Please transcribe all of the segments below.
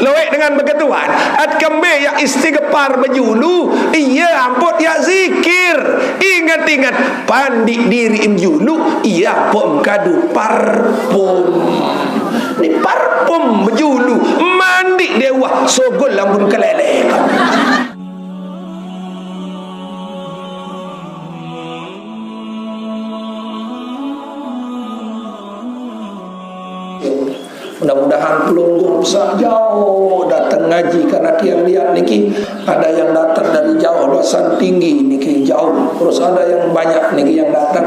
lewek dengan begituan at kembe ya istighfar berjulu iya ampun ya zikir ingat-ingat pandik diri julu iya pom kadu parfum ni parfum berjulu mandi dewa sogol lambun kelelek mudah-mudahan pelunggung jauh datang ngaji karena tiang lihat niki ada yang datang dari jauh dosan tinggi niki jauh terus ada yang banyak niki yang datang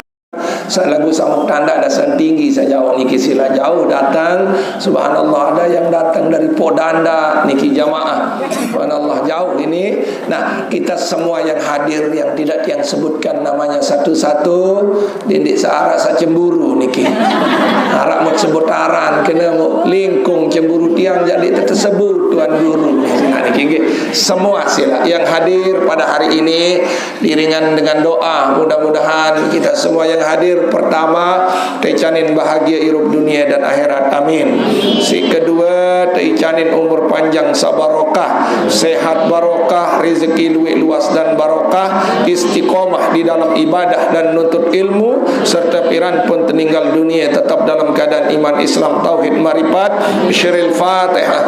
saya lagu samuk tanda dasan tinggi saya jauh niki sila jauh datang subhanallah ada yang datang dari Podanda niki jamaah subhanallah jauh ini. Nah kita semua yang hadir yang tidak yang sebutkan namanya satu-satu dindik searak sa cemburu niki harap mau sebut aran kena mau lingkung cemburu tiang jadi tersebut tuan guru. Nah niki semua sila yang hadir pada hari ini diringan dengan doa mudah-mudahan kita semua yang hadir pertama teicanin bahagia hidup dunia dan akhirat amin. Si kedua teicanin umur panjang sabarokah sehat barokah rezeki luas dan barokah istiqomah di dalam ibadah dan nuntut ilmu serta piran pun meninggal dunia tetap dalam keadaan iman Islam tauhid marifat. Syiril Fatihah.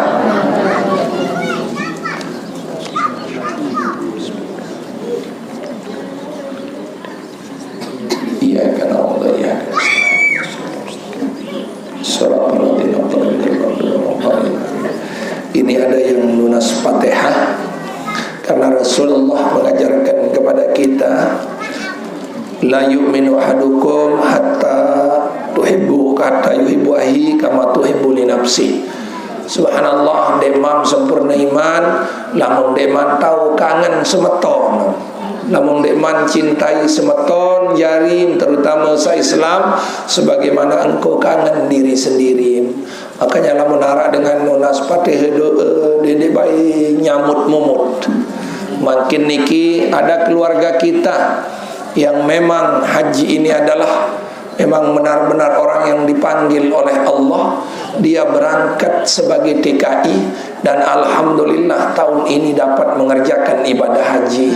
Ini ada yang lunas Fatihah karena Rasulullah mengajarkan kepada kita la yu'minu ahadukum hatta tuhibbu kata yuhibbu ahi kama tuhibbu li nafsi. Subhanallah demam sempurna iman lamun deman tahu kangen semeton namun dekman cintai semeton jarim terutama se-Islam sebagaimana engkau kangen diri sendiri. Makanya lamun harap dengan nunas patih dede bayi nyamut mumut. Makin niki ada keluarga kita yang memang haji ini adalah memang benar-benar orang yang dipanggil oleh Allah. Dia berangkat sebagai TKI dan alhamdulillah tahun ini dapat mengerjakan ibadah haji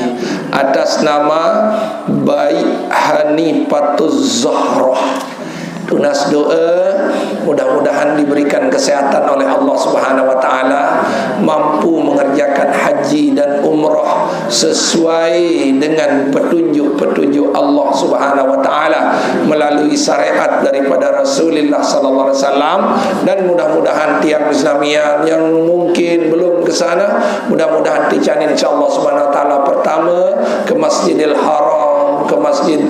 atas nama Bayi Hanifatuz Zahrah. Tunas doa mudah-mudahan diberikan kesehatan oleh Allah Subhanahu wa taala, mampu mengerjakan haji dan umrah sesuai dengan petunjuk-petunjuk Allah Subhanahu wa taala melalui syariat daripada Rasulullah sallallahu alaihi wasallam. Dan mudah-mudahan tiang Islamian yang mungkin belum ke sana mudah-mudahan dicanin insyaallah Subhanahu wa taala pertama ke Masjidil Haram, ke masjid,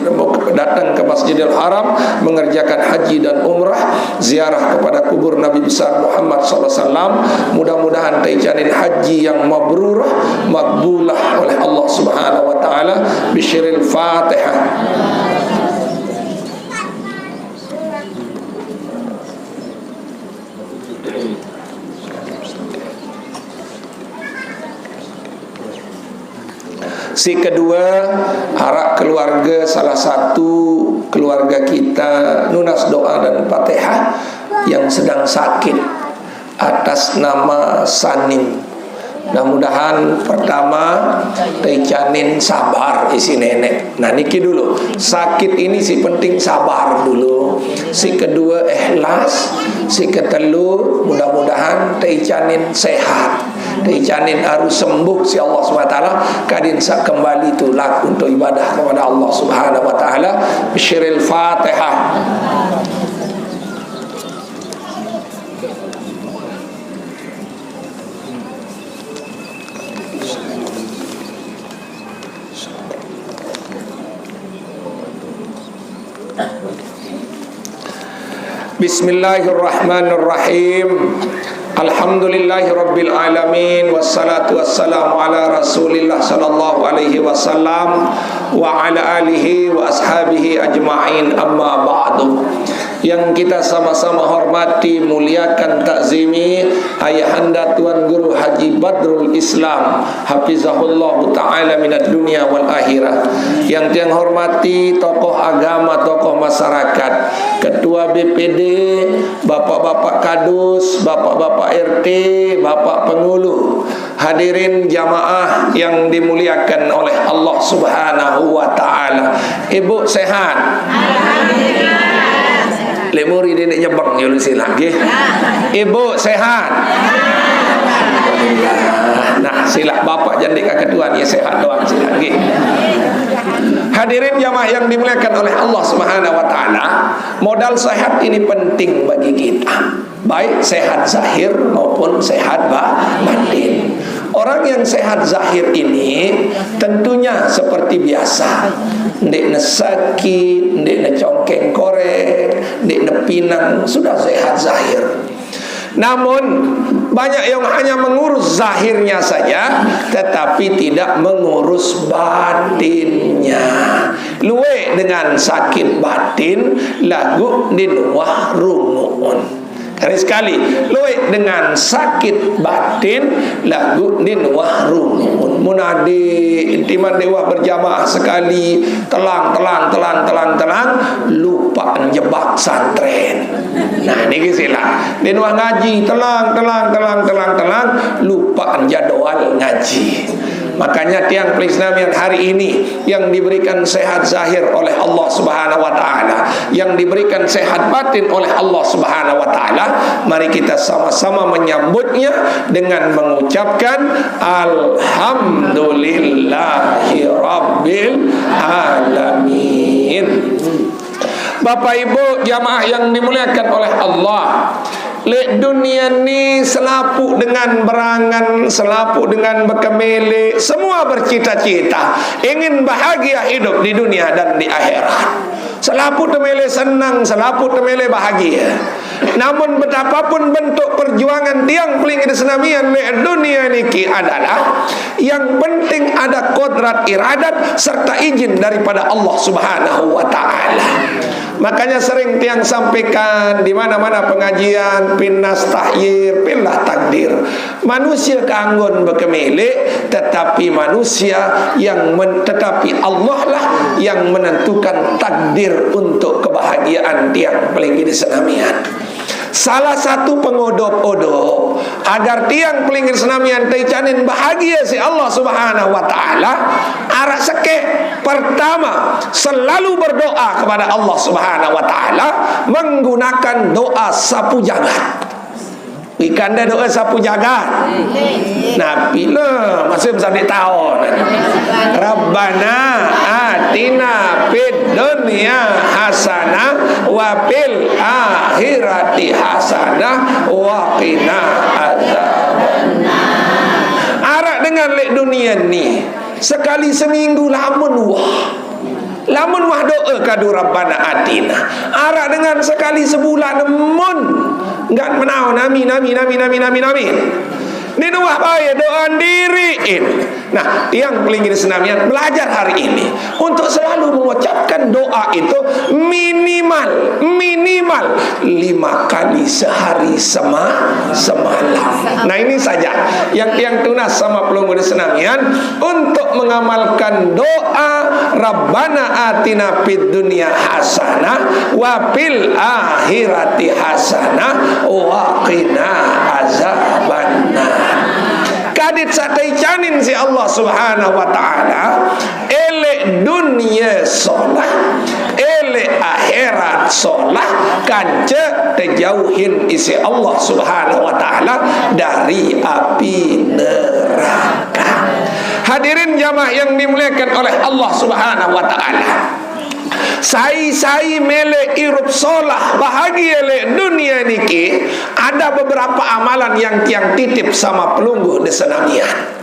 datang ke Masjidil Haram mengerjakan haji dan umrah, ziarah kepada kubur Nabi besar Muhammad sallallahu alaihi wasallam. Mudah-mudahan dijanin haji yang mabrurah, makbulah oleh Allah Subhanahu wa taala. Bisyiril Fatihah. Si kedua, harap keluarga salah satu keluarga kita nunas doa dan Fatihah yang sedang sakit atas nama Sanin. Mudah-mudahan pertama dicanin sabar isi nenek. Nah niki dulu sakit ini si penting sabar dulu. Si kedua ikhlas. Si ketelu mudah-mudahan dicanin sehat. Dijanin harus sembuh si Allah SWT kadin sak kembali tulak untuk ibadah kepada Allah Subhanahu wa taala. Bisyiril Fatihah. Bismillahirrahmanirrahim. Alhamdulillahi rabbil alamin. Wassalatu wassalamu ala rasulillah sallallahu alaihi wasallam wa ala alihi wa ashabihi ajma'in, amma ba'du. yang kita sama-sama hormati, muliakan, takzimi Ayahanda Tuan Guru Haji Badrul Islam hafizahullah ta'ala minad dunia wal akhirah. Yang tiang hormati tokoh agama, tokoh masyarakat, ketua BPD, bapak-bapak kadus, bapak-bapak RT, bapak pengulu, hadirin jamaah yang dimuliakan oleh Allah Subhanahu wa ta'ala. Ibu sehat? Lemuri nenek nyebang ya lusi lagi. Ibu sehat? Nah, sila bapak jandika kedua ya sehat doang sila lagi. Hadirin jamaah yang dimuliakan oleh Allah Subhanahu wa ta'ala, modal sehat ini penting bagi kita, baik sehat zahir maupun sehat batin. Orang yang sehat zahir ini tentunya seperti biasa, ndek sakit, ndek congkeng korek, ndek pinang, sudah sehat zahir. Namun banyak yang hanya mengurus zahirnya saja, tetapi tidak mengurus batinnya. Luwe dengan sakit batin lagu dinuah rungun. Sekali luwe dengan sakit batin lagu dinuah rungun. Munadi intiman dewa berjamaah sekali telang lupa jebak santren. Nah ini kisah dinuah ngaji telang lupa jadwal ngaji. Makanya tiang Islam yang hari ini yang diberikan sehat zahir oleh Allah Subhanahu wa ta'ala, yang diberikan sehat batin oleh Allah Subhanahu wa ta'ala, mari kita sama-sama menyambutnya dengan mengucapkan alhamdulillahi rabbil alamin. Bapak Ibu jamaah yang dimuliakan oleh Allah, lek dunia ni selapu dengan berangan, selapu dengan berkemele, semua bercita-cita ingin bahagia hidup di dunia dan di akhirat. Selapu temele senang, selapu temele bahagia. Namun betapapun bentuk perjuangan tiang peling Islamian lek dunia niki adalah yang penting ada kodrat iradat serta izin daripada Allah Subhanahu wa ta'ala. Makanya sering tiang sampaikan di mana-mana pengajian, pinnas tahyir, pinlah takdir. Manusia keanggun berkemele, tetapi manusia yang tetapi Allah lah yang menentukan takdir untuk kebahagiaan tiang peling Islamian. Salah satu pengodop-odop agar tiang pelingin senamian teicanin bahagia si Allah Subhanahu wa ta'ala, arah seke pertama selalu berdoa kepada Allah Subhanahu wa ta'ala menggunakan doa sapu jagat. Ikan dah doa sapu jagat. Nabi lah masih sampai tahun. Rabbana atina fid dunya hasanah wa fil akhirati hasanah wa qina adzabannar. Arak dengan lek dunia ni sekali seminggu lamun wah doa kadu Rabbana atina. Arak dengan sekali sebulan mun enggak menau nami. Ni doa baik doa diriin. Nah, tiang pelingin senamian belajar hari ini untuk selalu mengucapkan doa itu minimal 5 kali sehari semalam. Nah ini saja yang tiang tunas sama pelunggu senamian untuk mengamalkan doa Rabbana atina fid dunya hasanah wa fil akhirati hasanah wa qina azabannar. Kadit satai canin si Allah Subhanahu wa ta'ala ele dunia solah, ele akhirat solah, kanca terjauhin isi Allah Subhanahu wa ta'ala dari api neraka. Hadirin jamaah yang dimuliakan oleh Allah Subhanahu wa ta'ala, sai mele irup solah bahagia le dunia niki, ada beberapa amalan yang tiang titip sama pelungguh desenamian.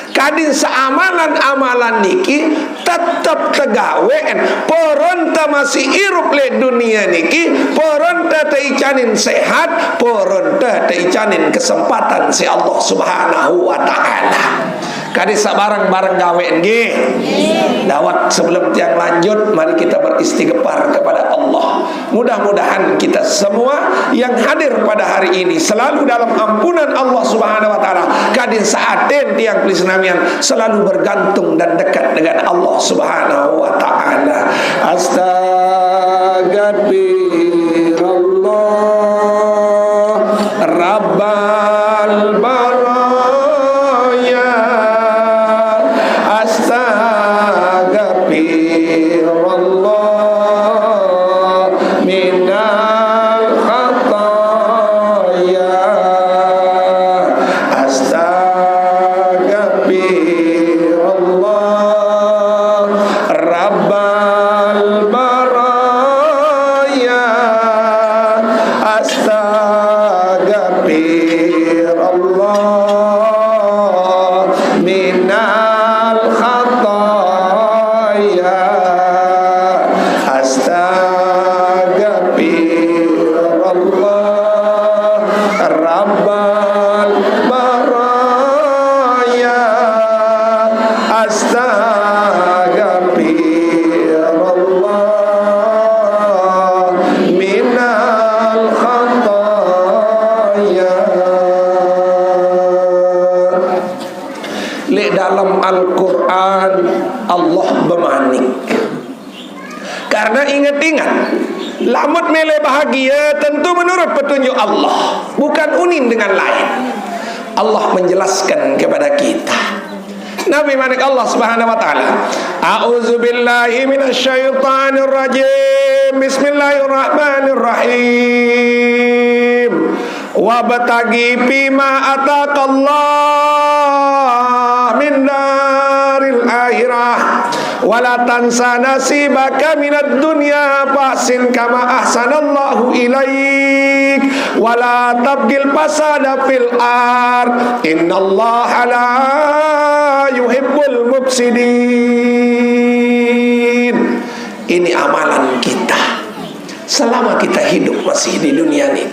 Kadin seamalan-amalan niki tetap tegawen poronta masih irup le dunia niki, poronta teicanin sehat, poronta teicanin kesempatan si Allah Subhanahu wa ta'ala. Kadis barang-barang gawe nggih. Dawat sebelum tiang lanjut, mari kita beristighfar kepada Allah. Mudah-mudahan kita semua yang hadir pada hari ini selalu dalam ampunan Allah Subhanahu wa taala. Kadin saaten tiang pelisnamian selalu bergantung dan dekat dengan Allah Subhanahu wa taala. Astagfirullah Rabbal baraya. Astagfirullah minal khataya. Astagfirullah Rabbal baraya. Astagfirullah minal khataya. Astagfirullah Rabbal baraya. Astagfirullah minal khataya. Li dalam Al-Quran Allah bermanik. Karena ingat-ingat, lamut mele bahagia tentu menurut petunjuk Allah, bukan unin dengan lain. Allah menjelaskan kepada kita. Nabi manik Allah Subhanahu wa taala, a'udzubillahi minasyaitonir rajim. Bismillahirrahmanirrahim. Wabtaghi bima ataqallah min daril akhirah wala tansa nasibaka minad dunya fahsin kama ahsanallahu ilaik wala tabgil fasada fil ard innallaha la yuhibbul mufsidin. Ini amalan kita selama kita hidup masih di dunia ini.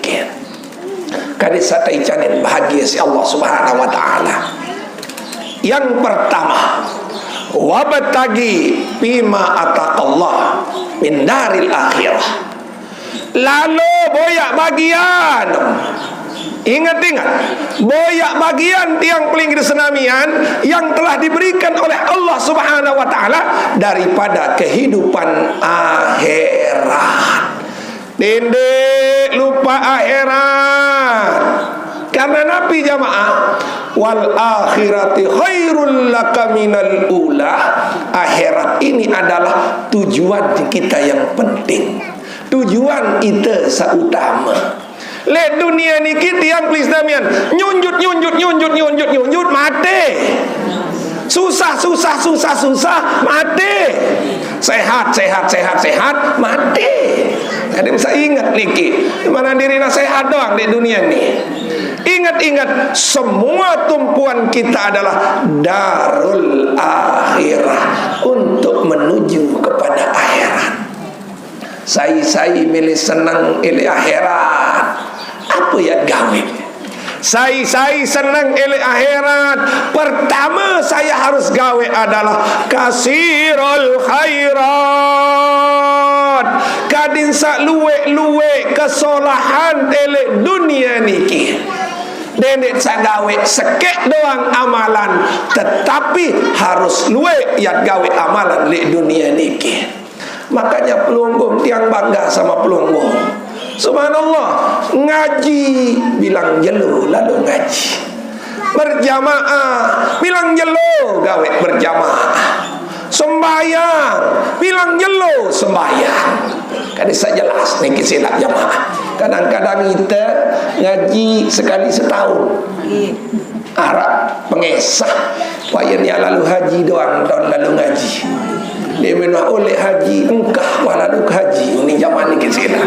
Kadis satai canin bahagia si Allah Subhanahu wa taala. Yang pertama, wabtagi bima ataqallah min daril akhirah. Lalu boyak bagian. Ingat-ingat, boyak bagian tiang peling kesenamian yang telah diberikan oleh Allah Subhanahu wa taala daripada kehidupan akhirat. Dendek lupa akhirat. Karena Nabi jamaah, wal akhirati khairul laka minal ula. Akhirat ini adalah tujuan kita yang penting, tujuan kita seutama. Le dunia ni kita yang Islamian nyunjut mati. Susah mati. Sehat mati. Ada bisa ingat niki, mana diri nak sehat doang di dunia ni. Ingat-ingat, semua tumpuan kita adalah darul akhirah, untuk menuju kepada akhirat. Saya milih senang ilih akhirat. Apa ya gawe? Saya senang ilih akhirat. Pertama saya harus gawe adalah kasirul khairat. Kadin sak luwe kesolahan ilih dunia niki. Denek sagawe sekek doang amalan, tetapi harus luwe yat gawe amalan di dunia niki. Makanya pelunggung tiang bangga sama pelunggung. Subhanallah, ngaji bilang jelo lalu ngaji. Berjamaah bilang jelo gawe berjamaah. Sembayang bilang jelo sembayang. Kan bisa jelas nih silap jamaah. Kadang-kadang kita ngaji sekali setahun. Arab pengesah wayanya lalu haji doang tahun lalu ngaji. Dia menua oleh haji engkah walalu haji. Ini zaman ni kita.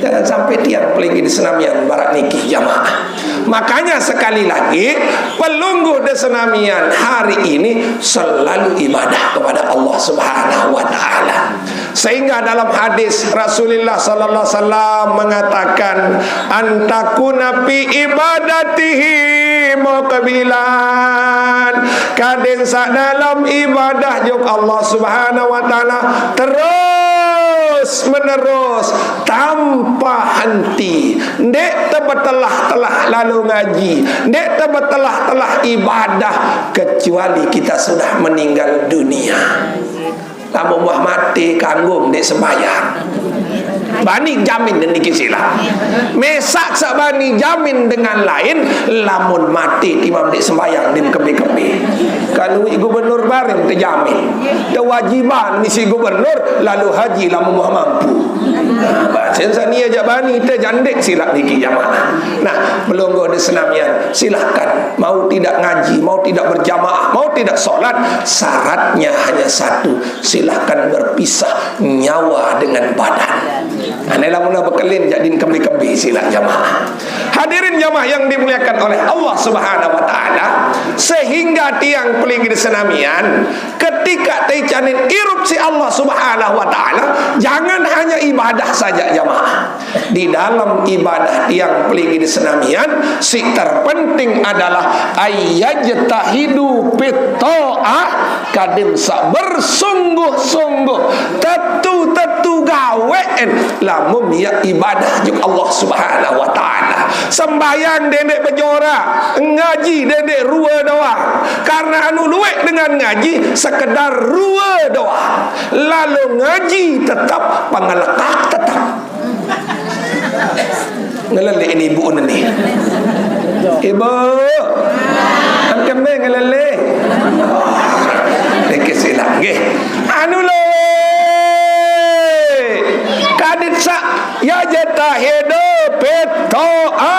Jangan sampai tiang pelingi di senamian barat niki jamaah. Makanya sekali lagi pelungguh di senamian hari ini selalu ibadah kepada Allah Subhanahu wa taala. Sehingga dalam hadis Rasulullah sallallahu alaihi wasallam mengatakan antakuna fi ibadatihi muqbilan. Kadensa dalam ibadah jog Allah Subhanahu wa taala terus terus menerus tanpa henti. Dek terbetelah-telah lalu ngaji, dek terbetelah-telah ibadah, kecuali kita sudah meninggal dunia. Lama buah mati kanggung dek sembahyang. Bani jamin dan dikisilah. Mesak sabani jamin dengan lain, lamun mati imam dek sembahyang dim kembi-kembi. Kalau gubernur bareng terjamin. Kewajiban misi gubernur lalu haji lamun buah mampu. Sensania jabani terjandek silap niki jamaah. Nah, belum ada senamian, silahkan. Mau tidak ngaji, mau tidak berjamaah, mau tidak solat, syaratnya hanya satu, silahkan berpisah nyawa dengan badan. Anilah muna bekelin jadin kembi-kembi sila jamaah. Hadirin jamaah yang dimuliakan oleh Allah Subhanahu wa taala, sehingga tiang peling di senamian ketika teicanin erupsi Allah Subhanahu wa taala, jangan hanya ibadah saja jamaah. Di dalam ibadah tiang peling di senamian, si terpenting adalah ayyajtahidu fit ta'ah, kadim sa bersungguh-sungguh tetu gawean lamun ya ibadah juk Allah Subhanahu wa taala. Sembayang dendek bejora, ngaji dendek rua doang. Karena anu luwek dengan ngaji sekedar rua doang. Lalu ngaji tetap, pengelekak tetap. Ngelele ini ibu ni. Ibu, angkem ni ngelele. Dekis hilang nggih. Anu lo kadit sa ya jatahidu petoa,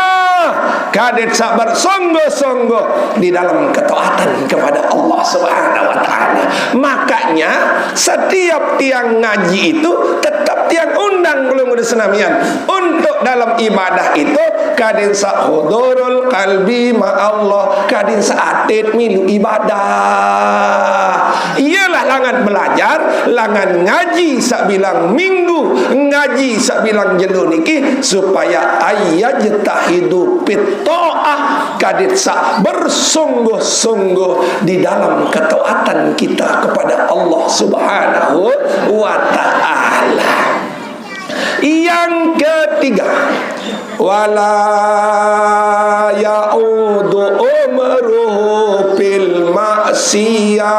kadit sa bersungguh-sungguh di dalam ketaatan kepada Allah Subhanahu wa taala. Makanya setiap tiang ngaji itu tetap tiang undang belum ada senamian untuk dalam ibadah itu kadin sa hudurul qalbi ma Allah, kadin sa atit milu ibadah. Iyalah langan belajar, langan ngaji sak bilang minggu, ngaji sak bilang jelu niki supaya ayyajtahidu fit ta'ah, kadit sak bersungguh-sungguh di dalam ketaatan kita kepada Allah Subhanahu wa taala. Yang ketiga, wala ya'udu umruhu fil maksiyat.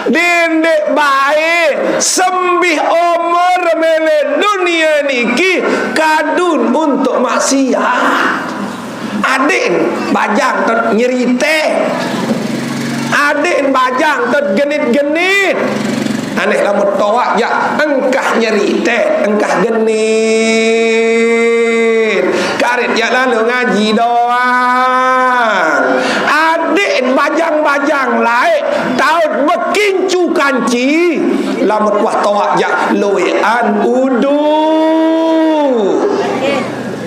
Dendek baik sembih umur mele dunia niki kadun untuk maksiat. Adik bajang ter nyerite, adik bajang ter genit-genit. Aneh lamun tawak ya engkah nyerite, engkah genit. Karet ya lalu ngaji doang. Adik bajang-bajang lain tahu bekincu kanci. Lamun wah tawak ya loean udu.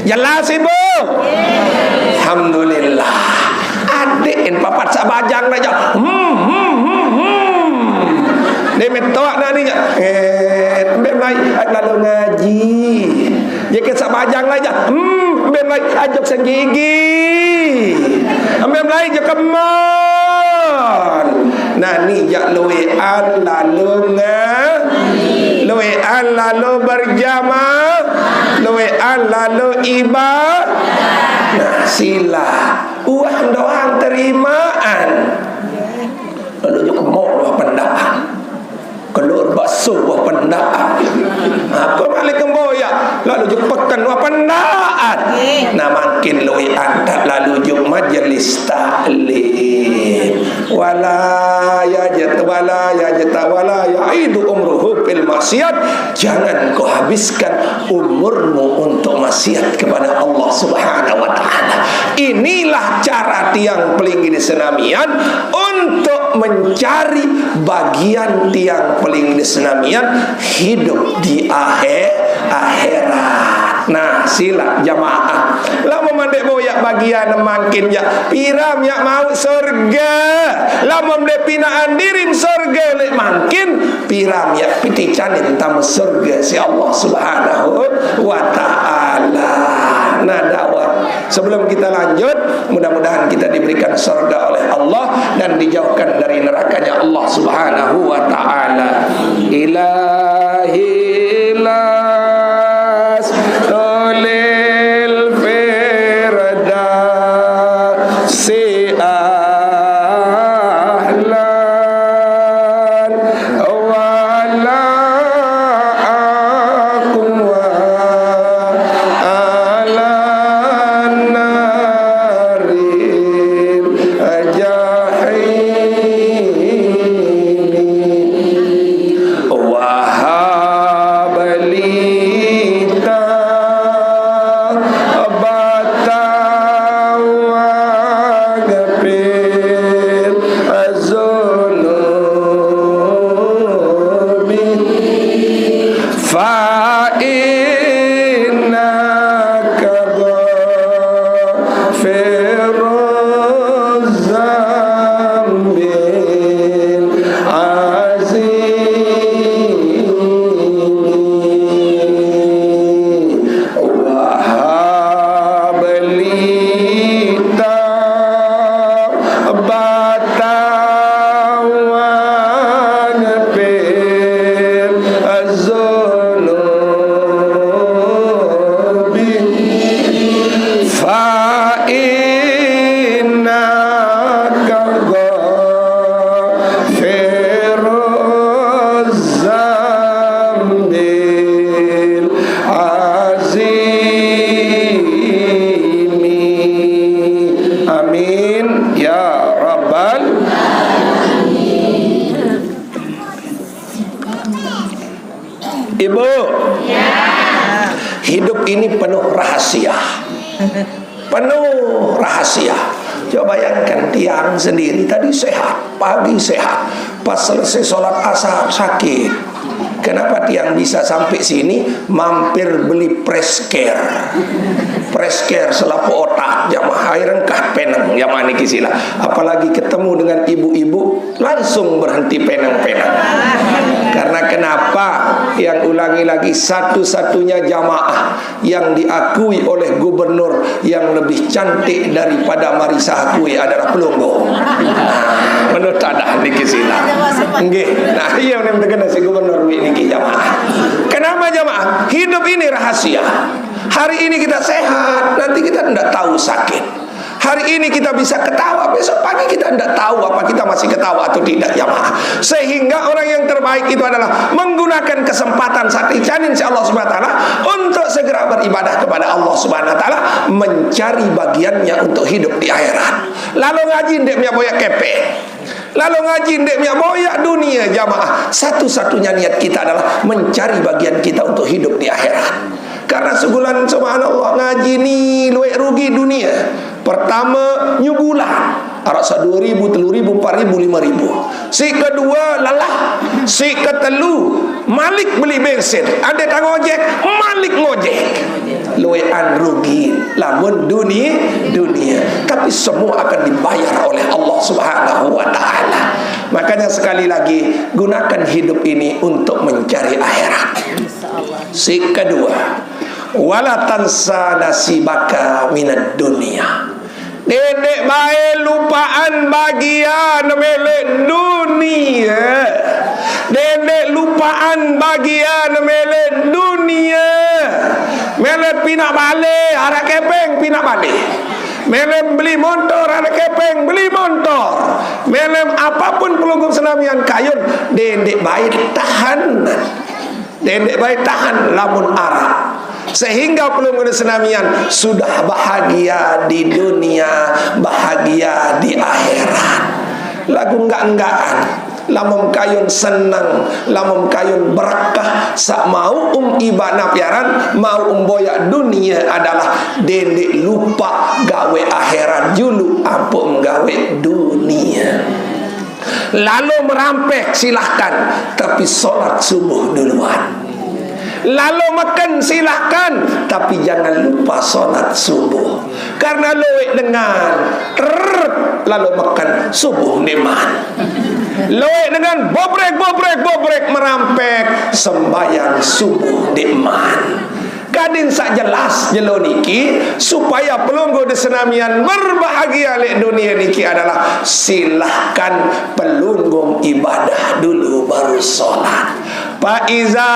Jelas ibu? Alhamdulillah. Adik papat sak bajang aja. Dia metok nak ni bem lai lalu ngaji. Dia ke sak bajang lai ja. Bem lai ajak sang gigi. Bem lai je kemon. Nah ni ja loean lalu ngaji. Loean lalu berjamaah. Loean lalu ibadah. Nah sila uang doang terimaan. Lalu je kemon wah pendaan. Kelur bakso wah pendaan. Apa balik kemboya lalu juk pekan wah pendaan. Nah makin lui antat lalu juk majlis ta'lim. Wala yajat wala ya'idu umruhu fil maksiat. Jangan kau habiskan umurmu untuk maksiat kepada Allah Subhanahu wa taala. Inilah cara tiang peling di senamian untuk mencari bagian tiang peling di senamian hidup di akhirat. Nah sila jamaah lama mandek boyak bagian makin ya piram ya mau surga, lama mandek pinaan dirim surga lek makin piram ya piticanin tamu surga si Allah Subhanahu wa taala. Nah dakwah Sebelum kita lanjut, mudah-mudahan kita diberikan surga oleh Allah dan dijauhkan dari nerakanya Allah Subhanahu wa ta'ala. Ilahi las tolil firdausi ahlan wala akum wa alan naril jahim wahabali tabata wagfir azunubi fa innaka ghafiruz zambil azim wahabli tabata wagfir azunubi fa innaka ghafiruz zambil azimi. Amin ya rabbal. Ibu, hidup ini penuh rahasia. Penuh rahasia. Coba bayangkan tiang sendiri tadi sehat, pagi sehat, pas selesai sholat asar sakit. Kenapa tiang bisa sampai sini? Mampir beli preskare. Preskare selaku otak jamaah air rengkah penang jamaah niki sila. Apalagi ketemu dengan ibu-ibu langsung berhenti penang-penang. Karena kenapa? Yang ulangi lagi, satu-satunya jamaah yang diakui oleh gubernur yang lebih cantik daripada Marisa Hakui adalah Pelunggu. Menurut adah niki sila. Nggih. Nah, iya yang terkena si gubernur niki jamaah. Kenapa jamaah? Hidup ini rahasia. Hari ini kita sehat, nanti kita tidak tahu sakit. Hari ini kita bisa ketawa, besok pagi kita tidak tahu apa kita masih ketawa atau tidak jamaah. Sehingga orang yang terbaik itu adalah menggunakan kesempatan saat ini insya Allah subhanahu wa ta'ala untuk segera beribadah kepada Allah subhanahu wa ta'ala, mencari bagiannya untuk hidup di akhirat. Lalu ngaji ndek punya boyak kepe, lalu ngaji ndek punya boyak dunia jamaah. Satu-satunya niat kita adalah mencari bagian kita untuk hidup di akhirat. Karena sebulan subhanallah ngaji ni luwek rugi dunia. Pertama nyubulan Arasa 2.000, 3.000, 4.000, 5.000. Si kedua lelah. Si ketelu Malik beli bensin, ada tang ojek, Malik ngojek. Luwean rugi lamun dunia. Tapi semua akan dibayar oleh Allah Subhanahu wa ta'ala. Makanya sekali lagi, gunakan hidup ini untuk mencari akhirat. Si kedua, wala tansa nasibaka minad dunia. Dedek bae lupaan bagian milik dunia. Dedek lupaan bagian milik dunia. Milik pinak balik, harap kepeng pinak balik. Melem beli motor, ada kepeng beli motor. Melem apapun pelunggup senamian kayun, dedek baik tahan. Dedek baik tahan lamun arah. Sehingga pelunggup senamian sudah bahagia di dunia, bahagia di akhirat. Lagu enggak-enggaan, lamun kayun senang, lamun kayun berkah, sak mau iba napiaran, mau boyak dunia adalah dedek lupa gawe akhirat julu, apa gawe dunia. Lalu merampek silahkan, tapi solat subuh duluan. Lalu makan silahkan, tapi jangan lupa solat subuh. Karena loek dengan lalu makan subuh niman. Loek dengan bobrek merampek sembahyang subuh niman. kadin sak jelas jelo niki supaya pelunggu di senamian berbahagia lek dunia niki adalah silahkan pelunggu ibadah dulu baru sholat. Fa iza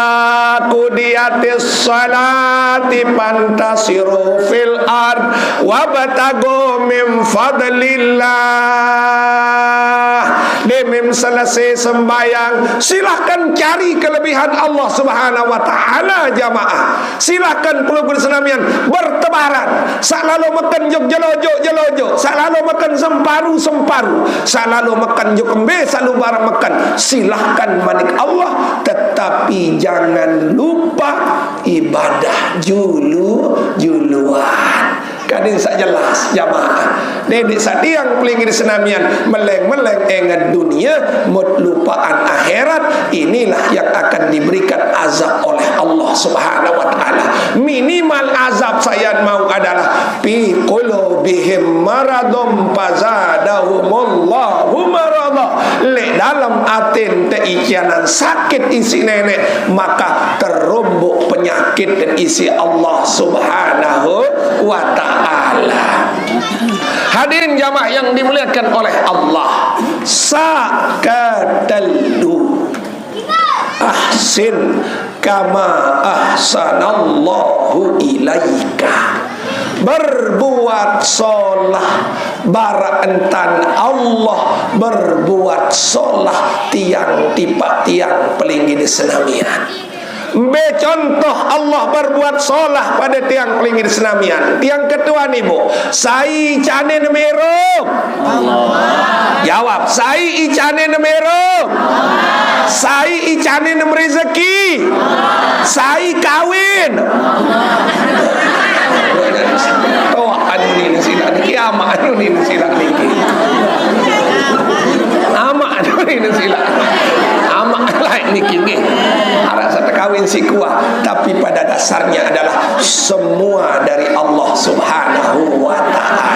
qudiyatis sholati fantasiru fil ard wabtagu min fadlillah. Demim selesai sembahyang, silahkan cari kelebihan Allah Subhanahu wa taala jamaah. Silahkan pelunggu senamian bertebaran, sak lalu makan jok jelojo, sak lalu makan semparu, sak lalu makan jok kembe, sak lalu barang makan. Silahkan manik Allah, tetapi jangan lupa ibadah juluan. Kadin sak jelas jamaah. Dedek sadiang pelingin senamian meleng-meleng ingat dunia, mut lupaan akhirat. Inilah yang akan diberikan azab oleh Allah Subhanahu wa taala. Minimal azab saya mau adalah fi qulubihim maradun fazadahumullahu marada. Le dalam atin teikianan sakit isi nenek, maka terumbuk penyakit dan isi Allah Subhanahu wa ta'ala. Hadirin jamaah yang dimuliakan oleh Allah, sakatallu ahsin kama ahsanallahu ilaika. Berbuat solah bara entan Allah, berbuat solah tiang tipak tiang pelinggi senamian. B contoh Allah berbuat solah pada tiang pelinggi senamian. Tiang kedua nih bu, sai cane nemero Allah. Jawab, sai icane nemero Allah. Sai icane nem rezeki Allah. Sai kawin Allah. Ini sila kiamat ini sila niki. Amak ini sila. Amak lain niki nggih. Harap satu kawin si kuah, tapi pada dasarnya adalah semua dari Allah Subhanahu wa taala.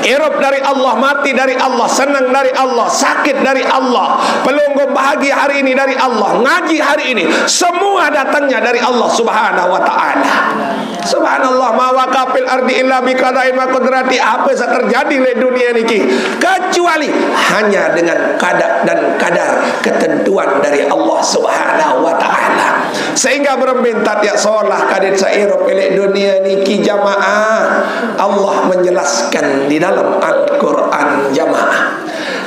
Hirup dari Allah, mati dari Allah, senang dari Allah, sakit dari Allah, pelunggu bahagia hari ini dari Allah, ngaji hari ini, semua datangnya dari Allah Subhanahu wa taala. Subhanallah, ma waqafil ardi illa biqada'in wa qudrati. Apa yang terjadi di dunia niki kecuali hanya dengan kadar dan kadar ketentuan dari Allah Subhanahu wa taala. Sehingga berbentat ya solah kadit sairup elek dunia niki jamaah. Allah menjelaskan di dalam Al-Qur'an jamaah.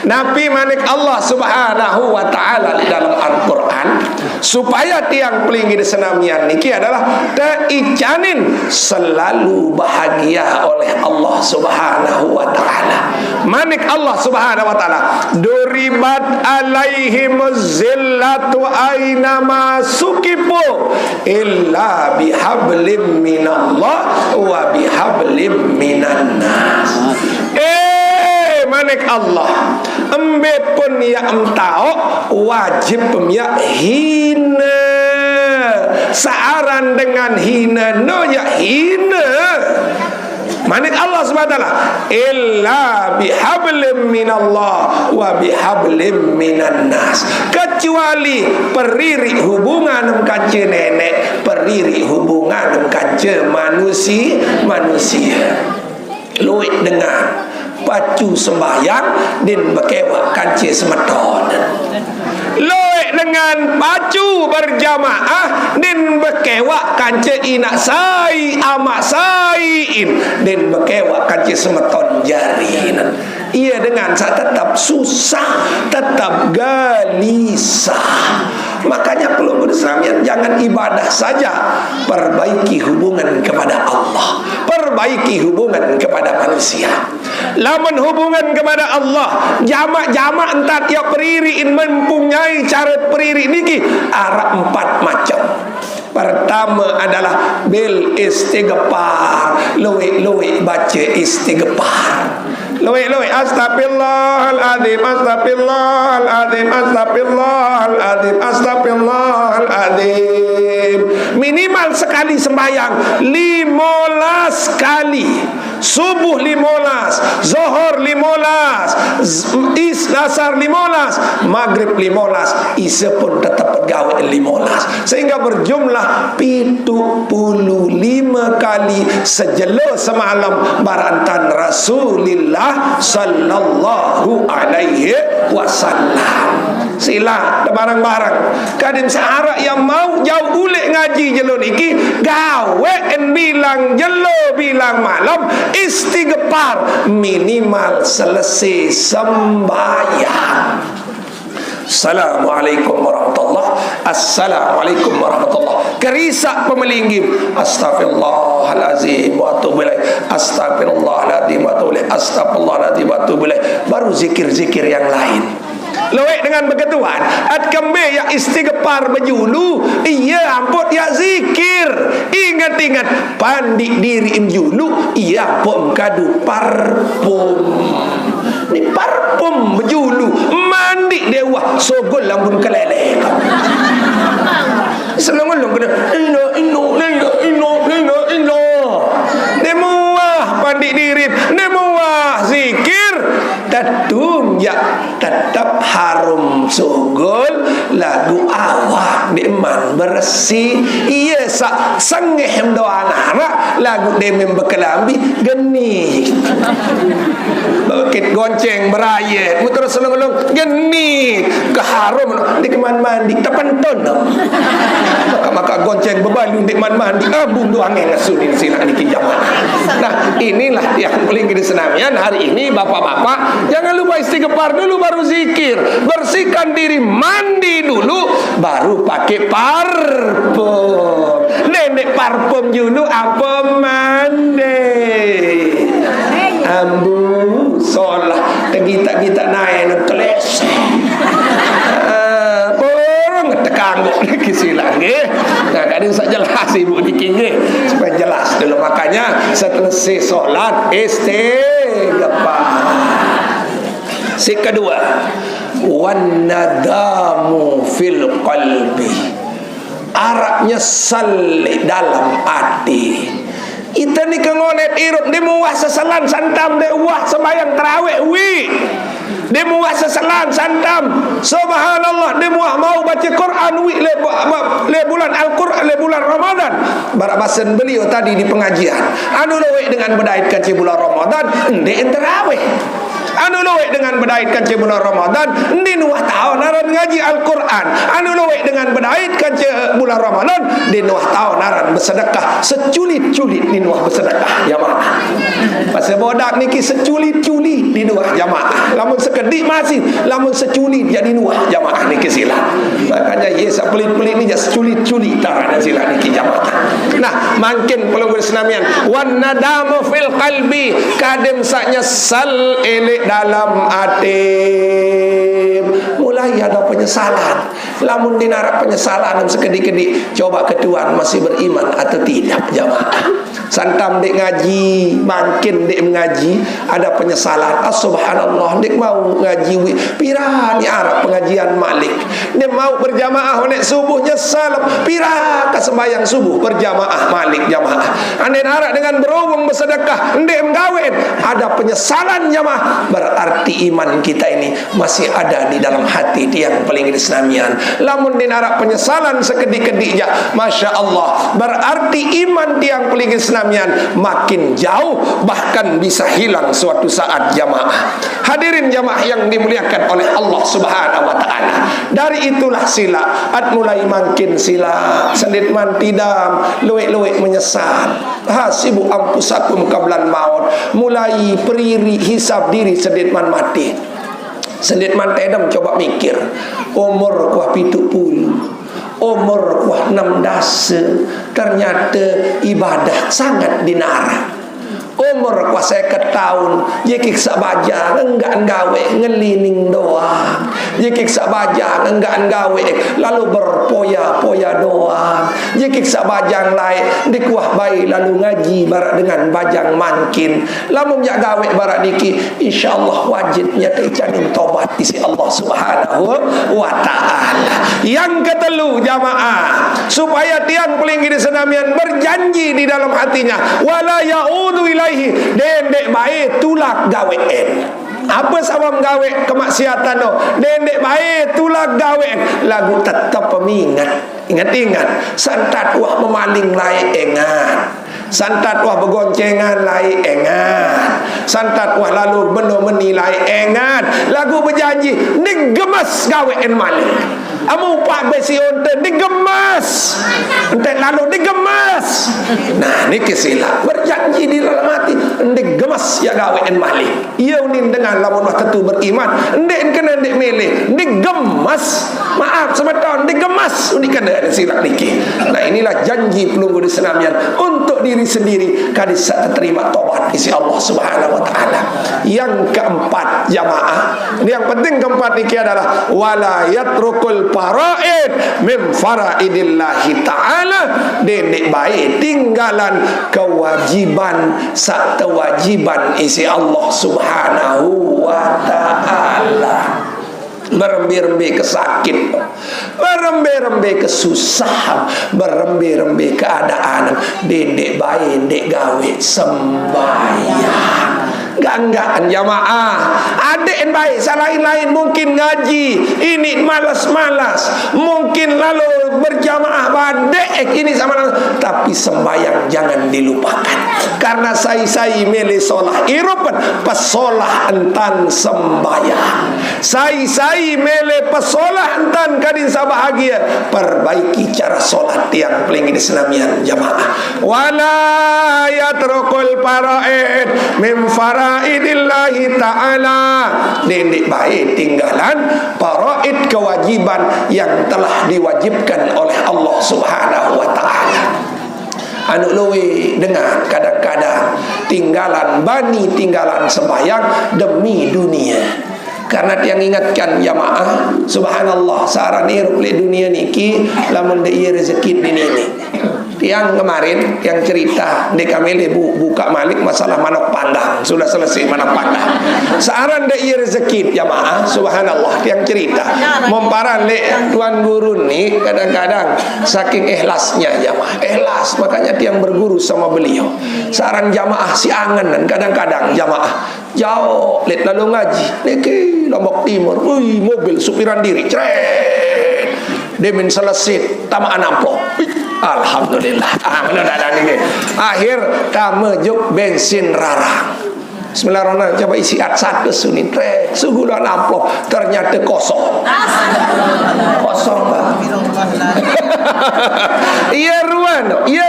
Nabi manik Allah Subhanahu wa taala di dalam Al-Qur'an supaya tiang pelinggi senamian niki adalah teicanin selalu bahagia oleh Allah Subhanahu wa taala. Manik Allah Subhanahu wa taala, duribat alaihimuz zillatu aina ma sukifu illa bihablim minallah wa bihablim minan nas. Manik Allah embe pun ya emtao wajib ya hina saaran dengan hina no ya hina. Manik Allah Subhanahu wa taala illa bihablim minallah wa bihablim minan nas, kecuali periri hubungan kance nenek, periri hubungan kance manusia. Luik dengan pacu sembahyang din bekewak kance semeton. Loek dengan pacu berjamaah din bekewak kance inak sai amak saiin din bekewak kance semeton jarin. Ia dengan saya tetap susah, tetap gelisah. Makanya perlu bersamian, jangan ibadah saja, perbaiki hubungan kepada Allah, perbaiki hubungan kepada manusia. Lamun hubungan kepada Allah jamak-jamak entah tiap peririin mempunyai cara periri niki arah 4 macam. Pertama adalah bil istighfar, luwe-luwe baca istighfar. Luwe-luwe astagfirullahaladzim, astagfirullahaladzim, astagfirullahaladzim, astagfirullahaladzim. Minimal sekali sembahyang 15 kali. Subuh 15, Zuhur 15, Asar 15, Maghrib 15, Isya pun tetap gawe 15, sehingga berjumlah 75 kali sejelo semalam barantan Rasulullah sallallahu alaihi wasallam. Sila barang-barang kadim seharap yang mau jauh ulik ngaji jelo niki gawe bilang jelo bilang malam istighfar minimal selesai sembahyang. Assalamualaikum warahmatullahi. Assalamualaikum warahmatullahi. Kerisak pemelinggim. Astagfirullahalazim wa atubu ilaih. Astagfirullahalazim wa atubu ilaih. Astagfirullahalazim wa atubu ilaih. Baru zikir-zikir yang lain. Lewek dengan begituan at kembe yang istighfar berjulu iya ampun ya zikir. Ingat-ingat pandik diri im julu iya pom kadu parfum. Ni parfum berjulu mandi dewa sogol lambun kelele. Selangolong kena ino demuah pandik diri demuah zikir tatum ya tetap harum sogol lagu awak deman bersih iya sak sengeh doa anak lagu demem bekelambi geni bakit gonceng berayat muter selong-selong geni keharum di keman mandi tepenton maka gonceng bebalun di keman mandi abung doang ngasunin sila niki jamaah. Nah inilah yang paling gede senamian hari ini bapak-bapak. Jangan lupa istighfar dulu baru zikir. Bersihkan diri, mandi dulu baru pakai parfum. Nenek parfum dulu apa mandi. Ambu solah kita naik nak keles. Tekangguk niki silang nggih. Nah, kadang sak jelas ibu niki nggih supaya jelas dulu makanya setelah salat istighfar. Si kedua, wan nadamu fil qalbi. Arabnya salik dalam hati. Ita ni kengonet irup di muah sesalan santam de wah sembayang tarawih wi. Di muah sesalan santam subhanallah di muah mau baca Quran wi le bulan Al-Quran le bulan Ramadan. Barabasan beliau tadi di pengajian. Anu lewek dengan berdaitkan ci bulan Ramadan ndek tarawih. Anu lewek dengan berdaitkan ci bulan Ramadan ndi nuah tahun naran ngaji Al-Quran. Anu lewek dengan berdaitkan ci bulan Ramadan ndi nuah tahun naran bersedekah seculit-culit di nuah bersedekah jamaah. Pasal bodak niki seculit-culit di nuah jamaah. Lamun sekedik masih, lamun seculit jadi nuah jamaah niki sila. Makanya yes pelit-pelit ni jadi seculit-culit tarana sila niki jamaah. Nah, makin perlu bersenamian wan nadamu fil qalbi kadem saknya sal elek dalam hati. Mulai ada penyesalan. Lamun dinarak penyesalan sekedik-kedik coba ketuan masih beriman atau tidak jamaah. Santam dek ngaji, makin dek mengaji ada penyesalan. Subhanallah dek mau ngaji pirani Arab pengajian Malik. Dek mau berjamaah nek subuh nyesal pirah ka sembahyang subuh berjamaah Malik jamaah. Ane Arab dengan berhubung bersedekah ndek mengawin ada penyesalan jamaah. Berarti iman kita ini masih ada di dalam hati yang paling Islamian. Lamun dinarak penyesalan sekedik-kedik ya, Masya Allah, berarti iman yang paling Islamian makin jauh, bahkan bisa hilang suatu saat jamaah. Hadirin jamaah yang dimuliakan oleh Allah Subhanahu wa taala. Dari itulah sila at mulai makin sila sendit man tidam luwek-luwek menyesal. Hasibu ampusakum qablan maut. Mulai periri hisab diri sendit man mati. Sendit man tedam coba mikir. Umur kuah 70, umur kuah 16, ternyata ibadah sangat dinara. Umur kuah 50 tahun, jekik sabaja enggak nggawe ngelining doang. Jekik sabaja enggak nggawe lalu berpoya-poya doang. Jekik sabajang lain di kuah bayi lalu ngaji barak dengan bajang mankin. Lamun jak gawe barak niki insyaallah wajibnya terjanin tobat di si Allah Subhanahu wa taala. Yang ketelu jamaah supaya tiang paling gini senamian berjanji di dalam hatinya wala yaudu ilaihi dendek baik tulak gawean. Apa sawam gawe kemaksiatan tu? Dendek baik tulah gawe. Lagu tetap pemingat. Ingat-ingat, santat wah memaling lai engat. Santat wah bergoncengan lai engat. Santat wah lalu benda menilai engat. Lagu berjanji digemas gawe en maling. Amu pak besi onte digemas. Ente lalu digemas. Nah, ni kesilap. Berjanji di dalam hati digemas ya gawe en maling. Ia unin dengan lamun wah tentu beriman. Ndek kena ndek mele. Digemas. Maaf semeton digemas unik kena silap niki. Nah, inilah janji pelunggu di senamian untuk diri sendiri kadis terima tobat isi Allah Subhanahu wa taala. Yang keempat jamaah, yang penting keempat niki adalah wala yatrukul faraid min faraidillahi taala. Dendek baik tinggalan kewajiban sak kewajiban isi Allah Subhanahu wa taala. Berembe-rembe kesakit, berembe-rembe kesusahan, berembe-rembe keadaan, dendek baik dek gawe sembahyang. Ganggaan jamaah. Adik yang baik, lain-lain mungkin ngaji, ini malas-malas, mungkin lalu berjamaah badek ini sama, tapi sembahyang jangan dilupakan. Karena sai-sai mele solah irupan pesolah entan sembahyang. Sai-sai mele pesolah entan kadin sabahagia. Perbaiki cara solat yang paling di senamian jamaah. Wala yatrukul faraid min faraidillahi ta'ala. Dendek baik tinggalan faraid kewajiban yang telah diwajibkan oleh Allah Subhanahu wa ta'ala. Anu luwe dengan kadang-kadang tinggalan bani, tinggalan sembahyang demi dunia. Karena yang ingatkan jamaah, subhanallah, saran irup le dunia niki lamun de ieu rezeki di ini. Tiang kemarin yang cerita de kamele buka malik masalah manok pandang, sudah selesai manok pandang. Saran de ieu rezeki jamaah, subhanallah, tiang cerita. Memparan le tuan guru ni kadang-kadang saking ikhlasnya jamaah, ikhlas makanya tiang berguru sama beliau. Saran jamaah si angan dan kadang-kadang jamaah jauh let lalu ngaji niki Lombok Timur, wih mobil supiran diri cret demin selesai tamaan amplop. Alhamdulillah. Mudah-mudahan ini akhir kamu juk bensin rarang. Bismillahirrahmanirrahim. Coba isi satu sunin trek suhulan amplop ternyata kosong. Kosong bang. Iya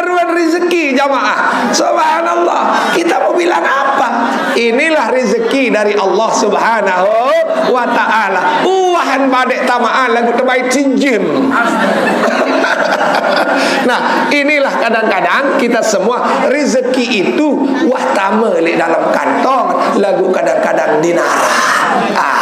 ruan rezeki jamaah. Subhanallah. Kita mau bilang apa? Inilah rezeki dari Allah Subhanahu wa ta'ala. Uwahan badek tamaan lagu terbaik cinjim. Nah, inilah kadang-kadang kita semua rezeki itu wah tama le dalam kantong, lagu kadang-kadang dinarah.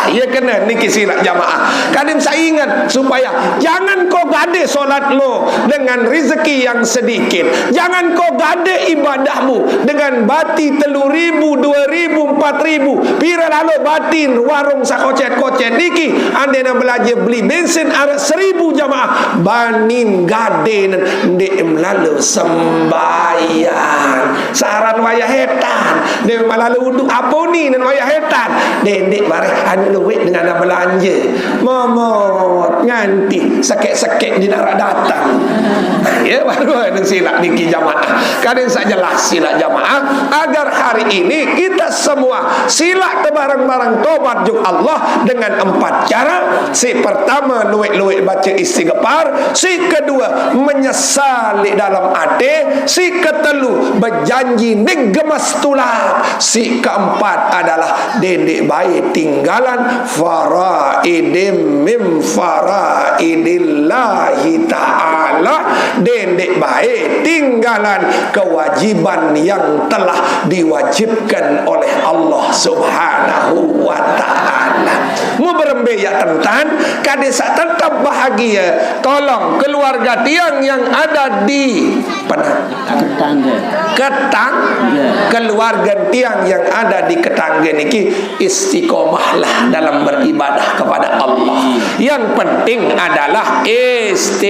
Ya kena niki silap jamaah. Kadang saya ingat supaya jangan kau gade solat lo dengan rezeki yang sedikit. Jangan kau gade ibadahmu dengan bati 3.000, 2.000, 4.000. Pira lalu batin warung sakocet-kocet niki anda nak belajar beli bensin ada 1.000 jamaah. Banin gade ndek lalu sembahyang. Saran wayah hetan. Ndek lalu uduk apa ni nan wayah hetan. Ndek bareh anu luwet dengan belanja. Momot nganti sekek-sekek di nak datang. Ya baru ada silap niki jamaah. Kadang saya jelas silap jamaah agar hari ini kita semua silap barang-barang tobat juk Allah dengan 4 cara. Si pertama luwet-luwet baca istighfar, si kedua menyesal di dalam hati, si ketelu berjanji digemas tulang, si keempat adalah dendek baik tinggalan faraidim mim faraidillahi ta'ala. Dendek baik tinggalan kewajiban yang telah diwajibkan oleh Allah Subhanahu wa ta'ala. Mu berembe ya tentan, kade sak tetap bahagia. Tolong keluarga tiang yang ada di keluarga tiang yang ada di Ketangga niki istiqomahlah dalam beribadah kepada Allah. Yang penting adalah istiqomah.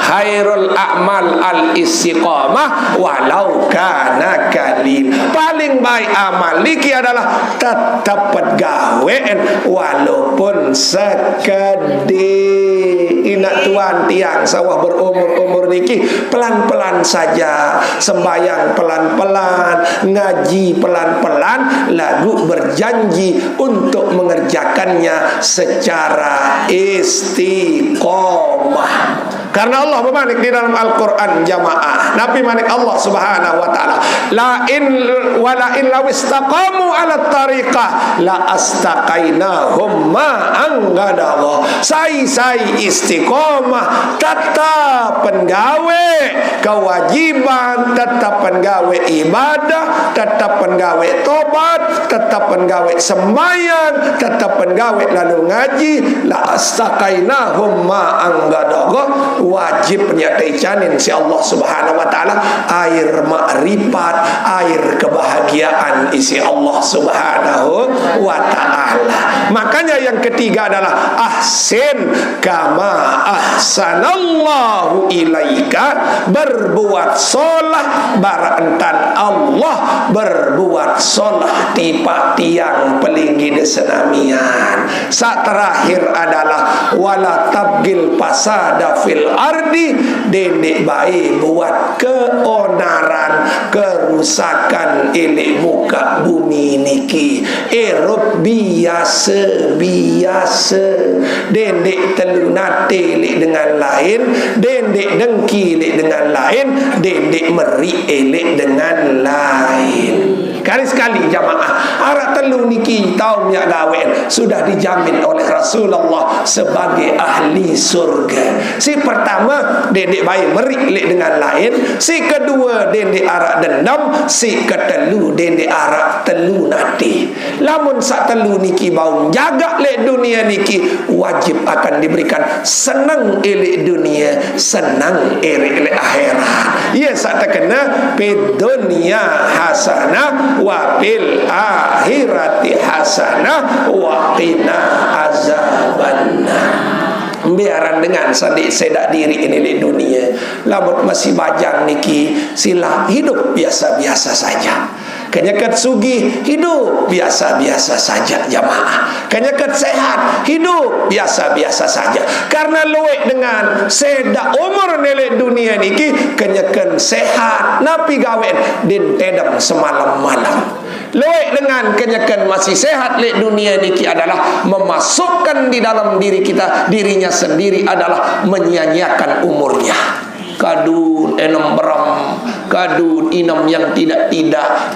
Khairul a'mal al-istiqomah walau kana kalil. Paling baik amal niki adalah tetap gawean walaupun sekede. Inak tuan tiang sawah berumur-umur niki pelan-pelan saja, sembayang pelan-pelan, ngaji pelan-pelan, lalu berjanji untuk mengerjakannya secara istiqomah. Karena Allah bermanik di dalam Al-Quran jamaah. Nabi manik Allah subhanahu wa ta'ala, la in law istaqamu ala tariqah la astaqainahum ma'an ghadagha. Sai istiqomah, tetap penggawe kewajiban, tetap penggawe ibadah, tetap penggawe tobat, tetap penggawe sembahyang, tetap penggawe lalu ngaji, la astaqainahum ma'an ghadagha. Wajib nyatai janin si Allah subhanahu wa ta'ala air makrifat, air kebahagiaan isi Allah subhanahu wa ta'ala. Makanya yang ketiga adalah ahsin kama ahsanallahu ilaika. Berbuat solah barantan Allah berbuat solah tipa tiang pelinggi desenamian. Saat terakhir adalah wala tabgil pasada fil ardi. Dendek baik buat keonaran, kerusakan ilik muka bumi niki. Erup biasa dendek telu nate ilik dengan lain, dendek dengki ilik dengan lain, dendek meri ilik dengan lain. Kali-sekali jamaah arak telu niki tahu minyak gawen sudah dijamin oleh Rasulullah sebagai ahli surga. Si pertama dendek baik merik lek dengan lain, si kedua dendek arak dendam, si ketelu dendek arak telu nati. Lamun sak telu niki bau jaga lek dunia niki wajib akan diberikan senang elek dunia, senang elek akhirat. Ya sak terkena ped dunia hasanah wa fil akhirati hasanah wa qina azabannar. Biaran dengan sedak diri ini di dunia, lamun masih bajang niki sila hidup biasa-biasa saja. Kenyakat sugi hidup biasa-biasa saja jamaah. Kenyakat sehat hidup biasa-biasa saja. Karena luwek dengan sedak umur nilai dunia niki kenyakan sehat napi gawen din tedam semalam-malam. Luwek dengan kenyakan masih sehat lek dunia niki adalah memasukkan di dalam diri kita, dirinya sendiri adalah menyia-nyiakan umurnya. Kadun enam beram, kadun inam yang tidak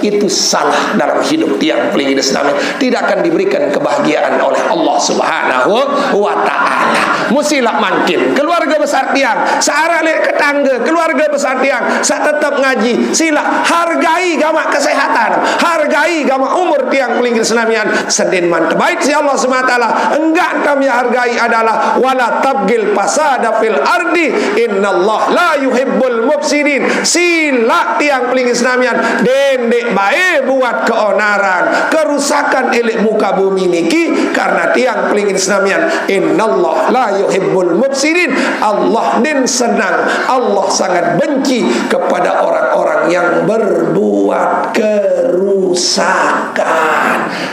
itu salah dalam hidup tiang pelinggi Islam. Tidak akan diberikan kebahagiaan oleh Allah subhanahu wa ta'ala. Musilah makin keluarga besar tiang searah lek ketangga, keluarga besar tiang sa tetap ngaji, sila hargai gama kesehatan, hargai gama umur tiang pelinggi Islamian sedin man terbaik si Allah subhanahu wa ta'ala. Enggak kami hargai adalah wala tabgil pasada fil ardi innallah la yuhibbul mufsidin. Sila tiang pelinggi Islamian dendek baik buat keonaran, kerusakan elek muka bumi niki. Karena tiang pelinggi Islamian innallah la yuhibbul mufsidin. Allah din senang, Allah sangat benci kepada orang-orang yang berbuat kerusakan.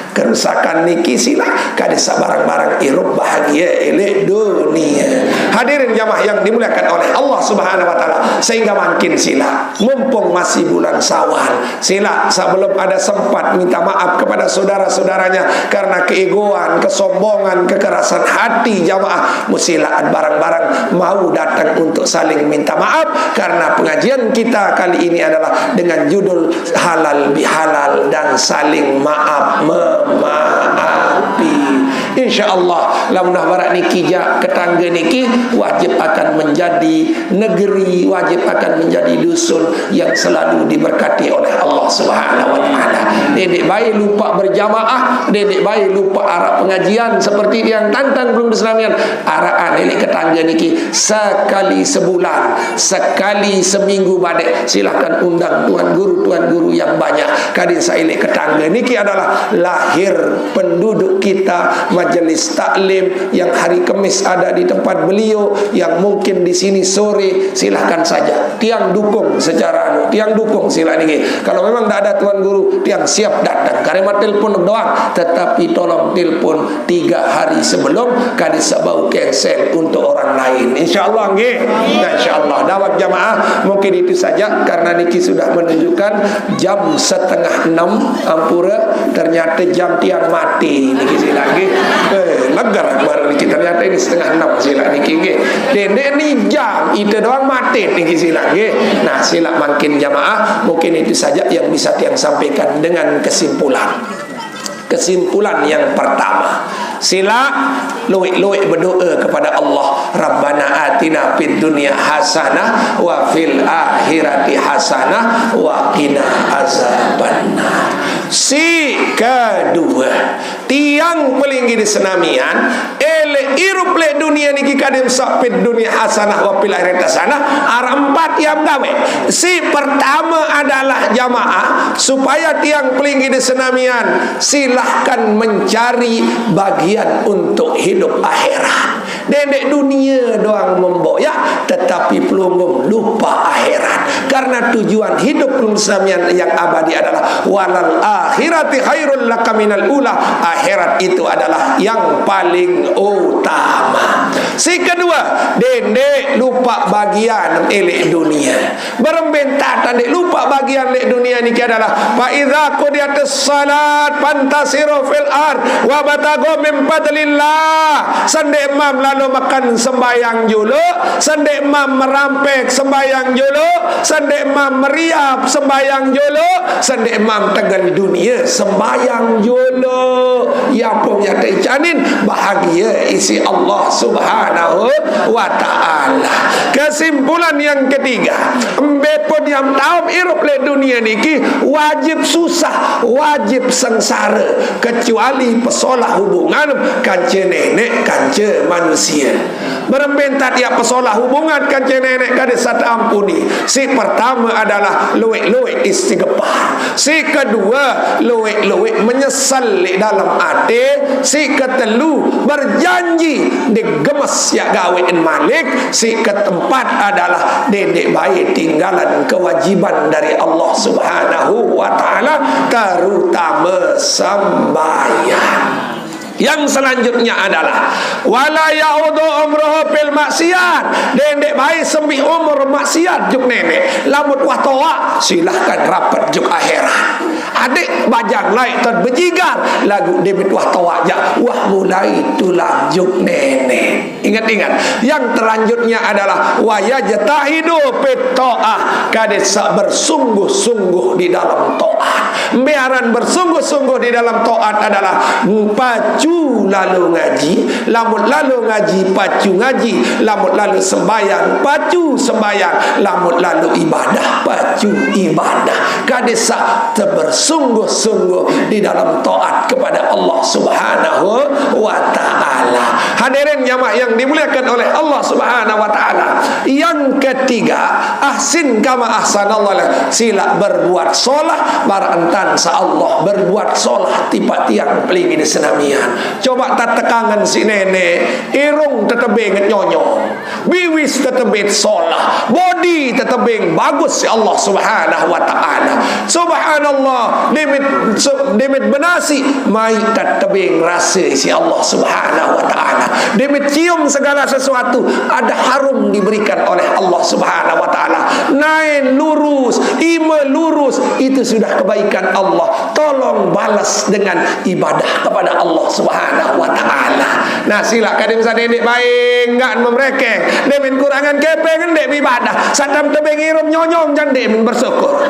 Kerusakan niki sila kadesa barang-barang irup bahagia elek dunia. Hadirin jamaah yang dimuliakan oleh Allah subhanahu wa ta'ala, sehingga makin sila mumpung masih bulan Syawal, sila sebelum ada sempat minta maaf kepada saudara-saudaranya karena keegoan, kesombongan, kekerasan hati jamaah. Musilaan barang-barang mau datang untuk saling minta maaf, karena pengajian kita kali ini adalah dengan judul halal bihalal dan saling maaf memaafi. InsyaAllah lamunah barat niki ketangga niki wajib akan menjadi negeri, wajib akan menjadi dusun yang selalu diberkati oleh Allah subhanahu wa ta'ala. Ini dedek bayi lupa berjamaah, dedek bayi lupa arah pengajian seperti yang tantang belum bersenamian. Araan elek ketangga niki sekali sebulan, sekali seminggu badek. Silahkan undang tuan guru yang banyak. Kadin saya elek ketangga niki adalah lahir penduduk kita, majelis taklim yang hari Kamis ada di tempat beliau, yang mungkin di sini sore, silahkan saja. Tiang dukung secara tiang dukung sila niki. Kalau memang tidak ada tuan guru, tiang siap datang. Karena telepon doang, tetapi tolong telepon 3 hari sebelum kadis bau cancel untuk orang lain. InsyaAllah nggih. Nah, InsyaAllah dawat jamaah mungkin itu saja, karena niki sudah menunjukkan jam 5:30 ampura, ternyata jam tiang mati niki sila nggih. Legar baru niki, ternyata ini 5:30 sila niki nggih. Dendek ni jam itu doang mati niki sila nggih. Nah, sila makin jamaah mungkin itu saja yang bisa tiang sampaikan dengan kesimpulan. Kesimpulan yang pertama, sila luwek-luwek berdoa kepada Allah. Rabbana atina fid dunya hasanah wa fil akhirati hasanah wa qina azabannar. Si kedua, tiang paling di senamian ele irup le dunia niki kadem sapit dunia hasanah wa fil akhirati hasanah. Ara 4 yang gawe. Si pertama adalah jamaah, supaya tiang paling di senamian silahkan mencari bagian untuk hidup akhirat. Dedek dunia doang memboyak, tetapi pelumum lupa akhirat. Karena tujuan hidup pelumsamian yang abadi adalah walal akhirati khairul laka minal ula. Akhirat itu adalah yang paling utama. Si kedua, dedek lupa bagian elek dunia. Berembentat dek lupa bagian elek dunia ini adalah fa idza qudiyatis salat fantasiru fil ard wa batagu min fadlillah. Sandek imam lalu makan sembayang julu, sandek imam merampek sembayang julu, sandek imam meriap sembayang julu, sandek imam tegal dunia sembayang julu. Ya punya teicanin bahagia isi Allah Subhanahu wa ta'ala. Kesimpulan yang ketiga, mbepun yang tahu irup le dunia niki wajib susah, wajib sengsara, kecuali pesolah hubungan kance nenek kance manusia. Berembentat ya pesolah hubungan kance nenek kade sat ampuni. Si pertama adalah luwek-luwek istighfar. Si kedua luwek-luwek menyesal di dalam hati. Si ketelu berjanji digemes ya gawein malik. Si keempat adalah dedek baik tinggalan kewajiban dari Allah Subhanahu wa ta'ala, terutama sembahyang. Yang selanjutnya adalah wala ya'udu umruhu fil maksiat. Dedek baik sembih umur maksiat juk nenek. Lamut watoa silahkan rapat juk akhirat. Adik bajang lain tad bejigar lagu debit watoa ja wah mulai tulang juk nenek. Ingat-ingat. Yang selanjutnya adalah wa yajtahidu fit ta'ah. Kades bersungguh-sungguh di dalam taat. Biaran bersungguh-sungguh di dalam taat adalah pacu lalu ngaji, lamut lalu ngaji pacu ngaji, lamut lalu sembayang pacu sembayang, lamut lalu ibadah pacu ibadah. Kadesa bersungguh-sungguh di dalam taat kepada Allah Subhanahu wa ta'ala. Hadirin jamaah yang dimuliakan oleh Allah Subhanahu wa ta'ala. Yang ketiga, ahsin kama ahsanallah. Sila berbuat solah barantan sa Allah, berbuat solah tiba tiang peling di senamian. Coba tak tekangan si nenek, irung tetebeng nyonyo, biwis tetebeng solah, body tetebeng bagus si Allah Subhanahu wa ta'ala. Subhanallah, demit benasi mai tetebeng rasa si Allah Subhanahu wa ta'ala. Demit cium segala sesuatu ada harum diberikan oleh Allah Subhanahu wa ta'ala. Nain lurus, ima lurus, itu sudah kebaikan Allah. Tolong balas dengan ibadah kepada Allah Subhanahu wa ta'ala. Nah sila kadang sa dedek baik enggak memrekeng demin kurangan kepeng dek ibadah sadam tebeng irum nyonyong jan dek bersyukur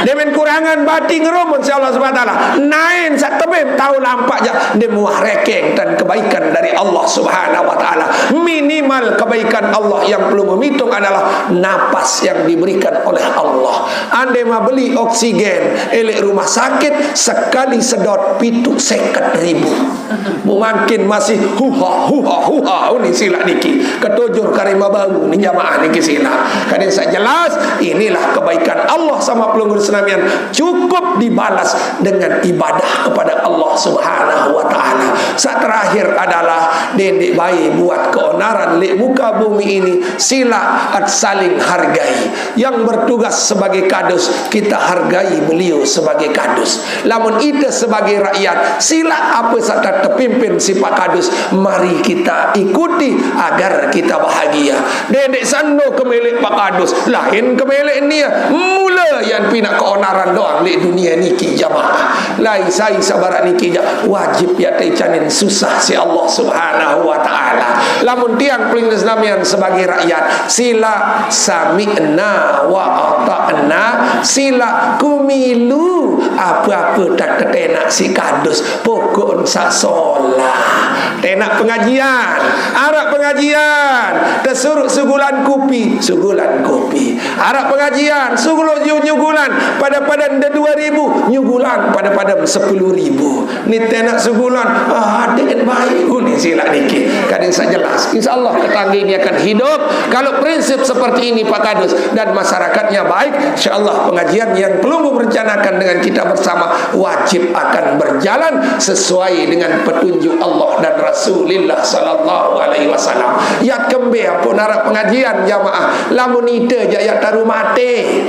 demin kurangan bating rumun si Allah Subhanahu wa ta'ala nain sa tebeng tahu lampak ja demuah rekeng dan kebaikan dari Allah Subhanahu wa taala. Minimal kebaikan Allah yang perlu menghitung adalah napas yang diberikan oleh Allah. Andai mah beli oksigen elek rumah sakit sekali sedot pitu 50.000. Mungkin masih huha ni sila niki. Ketujur karima baru ni jamaah niki sila. Kadang saya jelas inilah kebaikan Allah sama pelunggur senamian, cukup dibalas dengan ibadah kepada Allah Subhanahu wa taala. Saat terakhir adalah dendek bayi buat keonaran di muka bumi ini, sila saling hargai. Yang bertugas sebagai kadus, kita hargai beliau sebagai kadus. Lamun kita sebagai rakyat, sila apa saja terpimpin si Pak Kadus, mari kita ikuti agar kita bahagia. Dedek sando kemilik Pak Kadus, lain kemilik ni mula yang pina keonaran doang di dunia niki jamaah. Lai saya sabaran niki wajib ya teicanin susah si Allah Subhanahu wa taala. Lamun tiang peling Islamian sebagai rakyat, sila sami'na wa ata'na, sila kumilu apa-apa tak ketenak si kadus pokok sak solah. Tenak pengajian, harap pengajian, tersuruh segulan kopi, harap pengajian, segulan nyugulan, pada nda 2.000, nyugulan pada 10.000. Ni tenak segulan, adik baik ni sila niki. Kadang saya jelas, insyaallah tetangga ini akan hidup kalau prinsip seperti ini Pak Kadus, dan masyarakatnya baik, insyaallah pengajian yang perlu merencanakan dengan kita bersama wajib akan berjalan sesuai dengan petunjuk Allah dan Rasulullah sallallahu alaihi wasallam. Ya kembe apa narap pengajian jamaah, lamun ite jaya taru mate,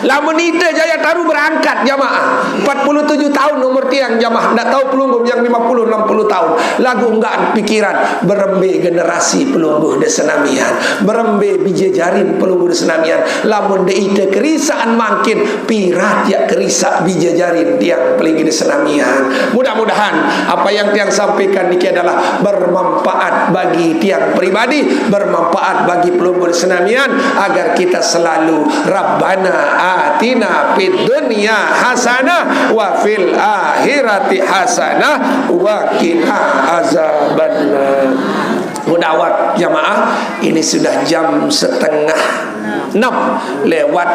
lamun ite jaya taru berangkat jamaah. 47 tahun umur tiang jamaah, ndak tahu pelungguh yang 50 60 tahun. Lagu enggak pikiran berembe generasi pelungguh de senamian, berembe bijejarin pelungguh de senamian. Lamun de ite kerisaan makin pirat ya kerisak bijejarin tiang pelinggi de senamian. Mudah-mudahan apa yang tiang sampaikan niki adalah bermanfaat bagi tiang pribadi, bermanfaat bagi pelungguh de senamian, agar kita selalu Rabbana atina fid dunya hasanah wa fil akhirati hasanah wa qina azabannar. Mudawat jamaah, ini sudah jam 5:30 lewat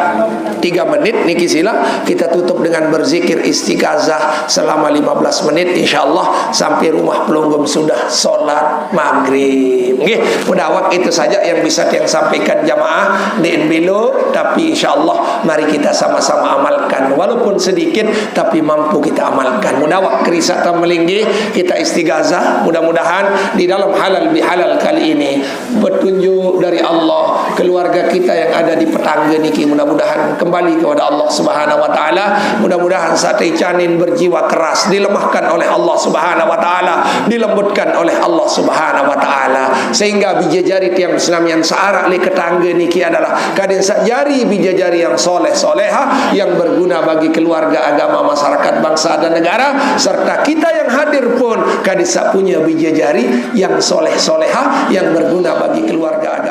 3 menit niki sila kita tutup dengan berzikir istighazah selama 15 menit insyaallah sampai rumah pelunggum sudah solat maghrib. Nggih, mudawat itu saja yang bisa yang sampaikan jamaah di Enbilo, tapi insyaallah mari kita sama-sama amalkan walaupun sedikit tapi mampu kita amalkan. Mudawat kerisatan melinggi kita istighazah, mudah-mudahan di dalam halal bihalal kali ini petunjuk dari Allah, keluarga kita yang ada di petangga niki mudah-mudahan kembali kepada Allah Subhanahu wa taala. Mudah-mudahan sate canin berjiwa keras dilemahkan oleh Allah Subhanahu wa taala, dilembutkan oleh Allah Subhanahu wa taala, sehingga bijajari tiang senamian searak le ketangga niki adalah kadang jari bijajari yang soleh soleha yang berguna bagi keluarga, agama, masyarakat, bangsa dan negara, serta kita yang hadir pun kadang punya bijajari yang soleh soleha yang berguna bagi keluarga, agama